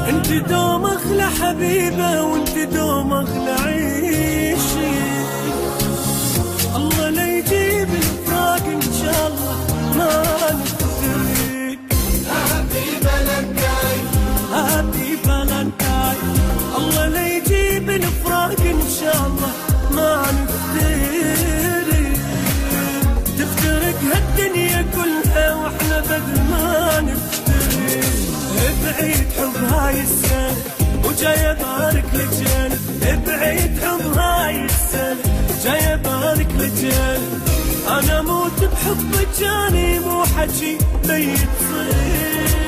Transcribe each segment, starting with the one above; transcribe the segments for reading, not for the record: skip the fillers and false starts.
انت دوم اغلى حبيبه وانت دوم اغلى عيشي. الله لا يجيب الفراق ان شاء الله ما نفترق. هابي فالنتاين هابي فالنتاين. الله لا يجيب الفراق ان شاء الله ما نفترق. تفترق هالدنيا كلها واحنا بدل ما نفترق. بعيد حب هاي السنة وجاي ابارك لجنة. بعيد حب هاي السنة جاي ابارك لجنة. انا اموت بحبك جاني مو حكي بيت صير.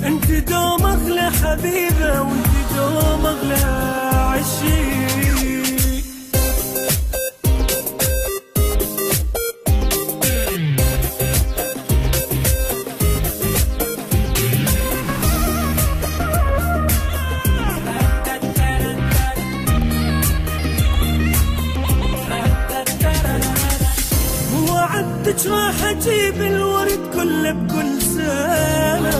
انت دوم اغلى حبيبة وانت دوم اغلى عشيق. وعدتك راح اجيب الورد كله بكل سنة.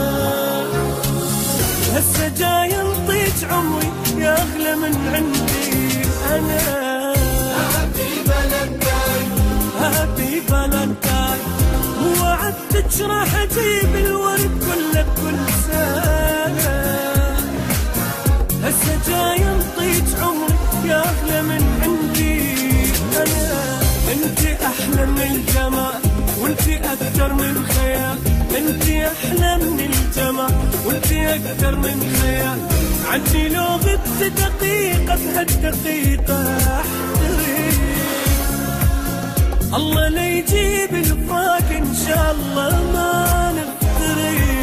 هسه جاي انطيك عمري يا اغلى من عندي انا. هابي فالنتاين هابي فالنتاين. وعدتك راح اجيب الورد كله بكل سنة. هسه جاي انطيك عمري يا اغلى من عندي انا. انت احلى من الجمال وانت اكثر من خيال. انت احلى من الجمال وانت اكثر من خيال. عني لو غبت دقيقة بهالدقيقة احترق. الله لا يجيب الفراق ان شاء الله ما نفترق.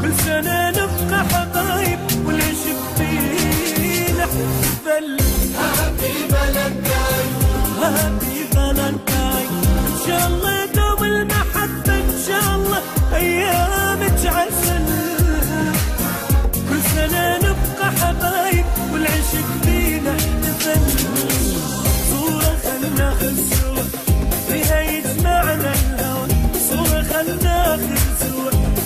كل سنة نبقى حبايب والعشق فينا احتفل. هابي فالنتاين هابي فالنتاين. ان شاء الله دوم المحبة ان شاء الله ايامك عسل. كل سنة نبقى حبايب والعشق فينا احتفل. صورة خلنا ناخذ صورة فيها يجمعنا الهوى. صورة خلنا ناخذ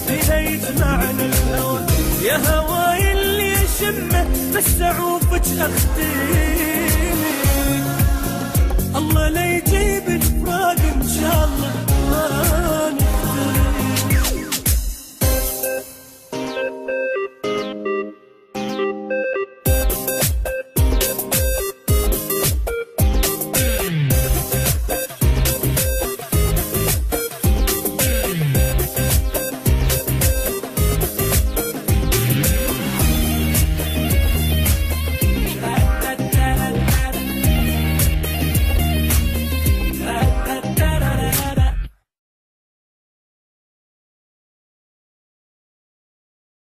فيها يجمعنا الهوى. يا هواي اللي اشمه بس اعوفك اختي.